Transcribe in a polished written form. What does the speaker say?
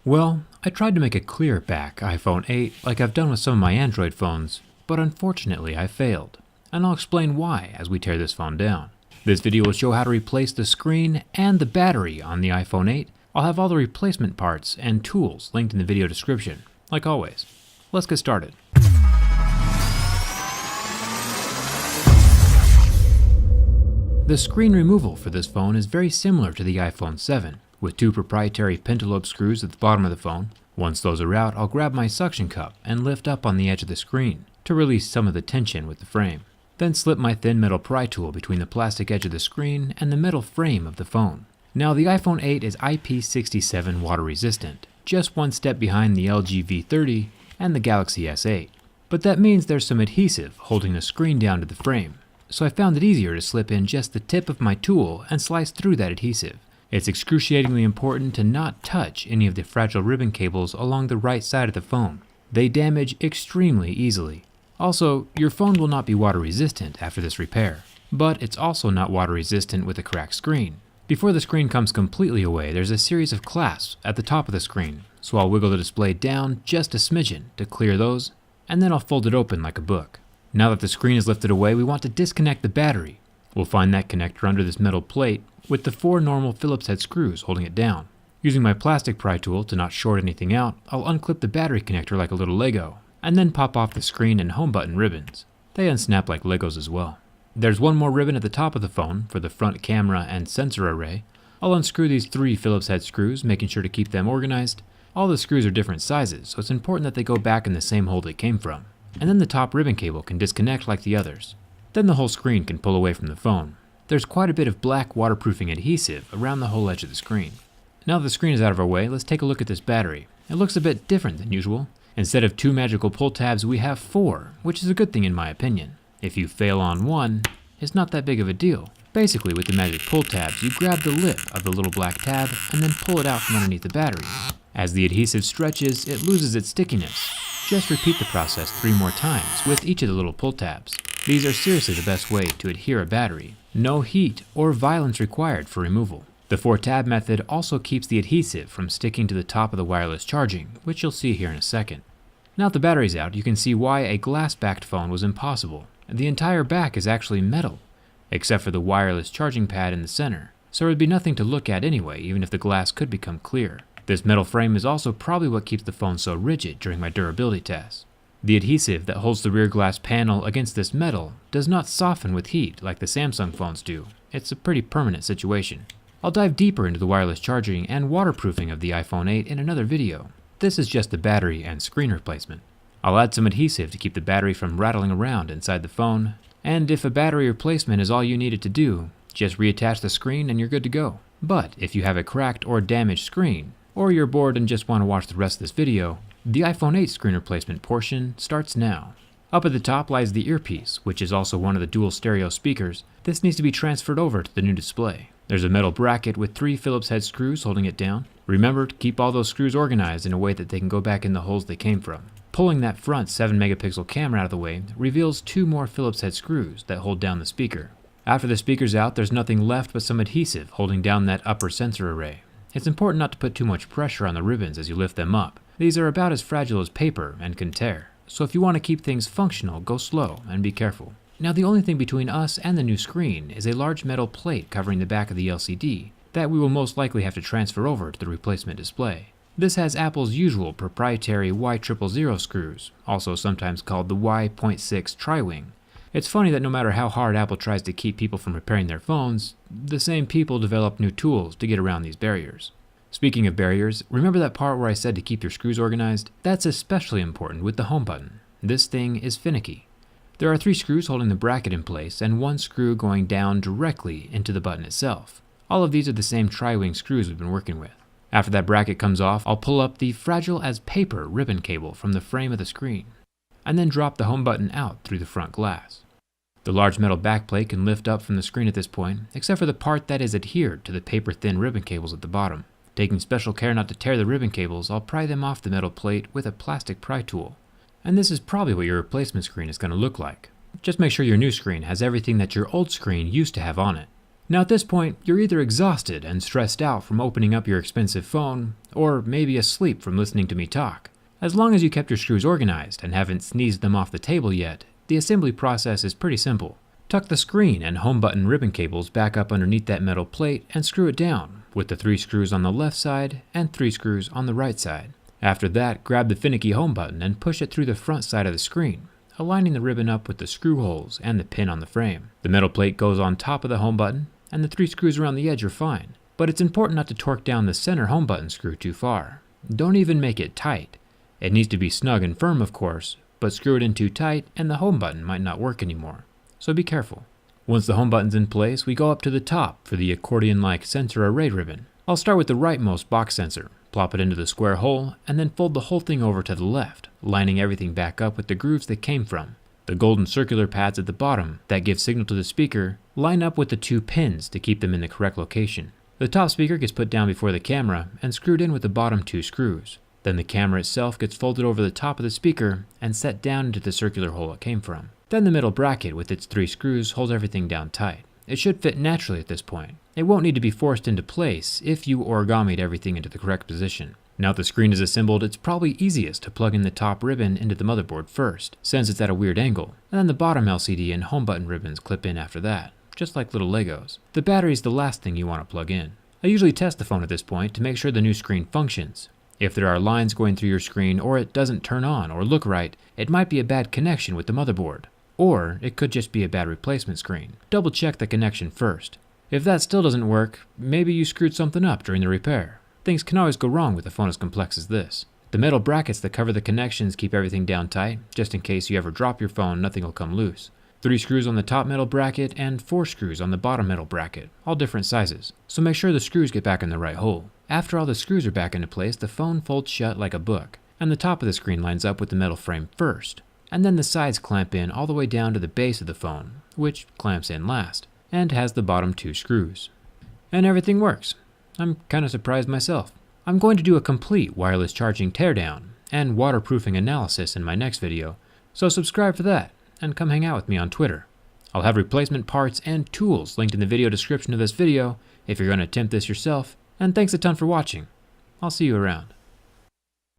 Well, I tried to make a clear back iPhone 8 like I've done with some of my Android phones, but unfortunately I failed. And I'll explain why as we tear this phone down. This video will show how to replace the screen and the battery on the iPhone 8. I'll have all the replacement parts and tools linked in the video description, like always. Let's get started. The screen removal for this phone is very similar to the iPhone 7, with two proprietary pentalobe screws at the bottom of the phone. Once those are out, I'll grab my suction cup and lift up on the edge of the screen to release some of the tension with the frame. Then slip my thin metal pry tool between the plastic edge of the screen and the metal frame of the phone. Now the iPhone 8 is IP67 water resistant, just one step behind the LG V30 and the Galaxy S8. But that means there's some adhesive holding the screen down to the frame, so I found it easier to slip in just the tip of my tool and slice through that adhesive. It's excruciatingly important to not touch any of the fragile ribbon cables along the right side of the phone. They damage extremely easily. Also, your phone will not be water resistant after this repair, but it's also not water resistant with a cracked screen. Before the screen comes completely away, there's a series of clasps at the top of the screen, so I'll wiggle the display down just a smidgen to clear those, and then I'll fold it open like a book. Now that the screen is lifted away, we want to disconnect the battery. We'll find that connector under this metal plate with the 4 normal Phillips head screws holding it down. Using my plastic pry tool to not short anything out, I'll unclip the battery connector like a little Lego, and then pop off the screen and home button ribbons. They unsnap like Legos as well. There's one more ribbon at the top of the phone for the front camera and sensor array. I'll unscrew these 3 Phillips head screws, making sure to keep them organized. All the screws are different sizes, so it's important that they go back in the same hole they came from. And then the top ribbon cable can disconnect like the others. Then the whole screen can pull away from the phone. There's quite a bit of black waterproofing adhesive around the whole edge of the screen. Now that the screen is out of our way, let's take a look at this battery. It looks a bit different than usual. Instead of 2 magical pull tabs, we have 4, which is a good thing in my opinion. If you fail on one, it's not that big of a deal. Basically, with the magic pull tabs, you grab the lip of the little black tab and then pull it out from underneath the battery. As the adhesive stretches, it loses its stickiness. Just repeat the process 3 more times with each of the little pull tabs. These are seriously the best way to adhere a battery. No heat or violence required for removal. The 4-tab method also keeps the adhesive from sticking to the top of the wireless charging, which you'll see here in a second. Now that the battery's out, you can see why a glass-backed phone was impossible. The entire back is actually metal, except for the wireless charging pad in the center, so there would be nothing to look at anyway, even if the glass could become clear. This metal frame is also probably what keeps the phone so rigid during my durability tests. The adhesive that holds the rear glass panel against this metal does not soften with heat like the Samsung phones do. It's a pretty permanent situation. I'll dive deeper into the wireless charging and waterproofing of the iPhone 8 in another video. This is just the battery and screen replacement. I'll add some adhesive to keep the battery from rattling around inside the phone, and if a battery replacement is all you needed to do, just reattach the screen and you're good to go. But if you have a cracked or damaged screen, or you're bored and just want to watch the rest of this video, the iPhone 8 screen replacement portion starts now. Up at the top lies the earpiece, which is also one of the dual stereo speakers. This needs to be transferred over to the new display. There's a metal bracket with 3 Phillips head screws holding it down. Remember to keep all those screws organized in a way that they can go back in the holes they came from. Pulling that front 7-megapixel camera out of the way reveals 2 more Phillips head screws that hold down the speaker. After the speaker's out, there's nothing left but some adhesive holding down that upper sensor array. It's important not to put too much pressure on the ribbons as you lift them up. These are about as fragile as paper and can tear, so if you want to keep things functional, go slow and be careful. Now the only thing between us and the new screen is a large metal plate covering the back of the LCD that we will most likely have to transfer over to the replacement display. This has Apple's usual proprietary Y000 screws, also sometimes called the Y.6 Tri-Wing. It's funny that no matter how hard Apple tries to keep people from repairing their phones, the same people develop new tools to get around these barriers. Speaking of barriers, remember that part where I said to keep your screws organized? That's especially important with the home button. This thing is finicky. There are 3 screws holding the bracket in place and 1 screw going down directly into the button itself. All of these are the same tri-wing screws we've been working with. After that bracket comes off, I'll pull up the fragile as paper ribbon cable from the frame of the screen, and then drop the home button out through the front glass. The large metal backplate can lift up from the screen at this point, except for the part that is adhered to the paper-thin ribbon cables at the bottom. Taking special care not to tear the ribbon cables, I'll pry them off the metal plate with a plastic pry tool. And this is probably what your replacement screen is going to look like. Just make sure your new screen has everything that your old screen used to have on it. Now at this point, you're either exhausted and stressed out from opening up your expensive phone, or maybe asleep from listening to me talk. As long as you kept your screws organized and haven't sneezed them off the table yet, the assembly process is pretty simple. Tuck the screen and home button ribbon cables back up underneath that metal plate and screw it down, with the 3 screws on the left side and 3 screws on the right side. After that, grab the finicky home button and push it through the front side of the screen, aligning the ribbon up with the screw holes and the pin on the frame. The metal plate goes on top of the home button, and the 3 screws around the edge are fine. But it's important not to torque down the center home button screw too far. Don't even make it tight. It needs to be snug and firm, of course, but screw it in too tight and the home button might not work anymore. So be careful. Once the home button's in place, we go up to the top for the accordion-like sensor array ribbon. I'll start with the rightmost box sensor, plop it into the square hole, and then fold the whole thing over to the left, lining everything back up with the grooves they came from. The golden circular pads at the bottom that give signal to the speaker line up with the 2 pins to keep them in the correct location. The top speaker gets put down before the camera and screwed in with the bottom 2 screws. Then the camera itself gets folded over the top of the speaker and set down into the circular hole it came from. Then the middle bracket with its 3 screws holds everything down tight. It should fit naturally at this point. It won't need to be forced into place if you origamied everything into the correct position. Now that the screen is assembled, it's probably easiest to plug in the top ribbon into the motherboard first, since it's at a weird angle, and then the bottom LCD and home button ribbons clip in after that, just like little Legos. The battery is the last thing you want to plug in. I usually test the phone at this point to make sure the new screen functions. If there are lines going through your screen or it doesn't turn on or look right, it might be a bad connection with the motherboard. Or it could just be a bad replacement screen. Double check the connection first. If that still doesn't work, maybe you screwed something up during the repair. Things can always go wrong with a phone as complex as this. The metal brackets that cover the connections keep everything down tight, just in case you ever drop your phone, nothing will come loose. 3 screws on the top metal bracket and 4 screws on the bottom metal bracket, all different sizes. So make sure the screws get back in the right hole. After all the screws are back into place, the phone folds shut like a book, and the top of the screen lines up with the metal frame first. And then the sides clamp in all the way down to the base of the phone, which clamps in last, and has the bottom 2 screws. And everything works. I'm kind of surprised myself. I'm going to do a complete wireless charging teardown and waterproofing analysis in my next video, so subscribe for that, and come hang out with me on Twitter. I'll have replacement parts and tools linked in the video description of this video if you're going to attempt this yourself, and thanks a ton for watching. I'll see you around.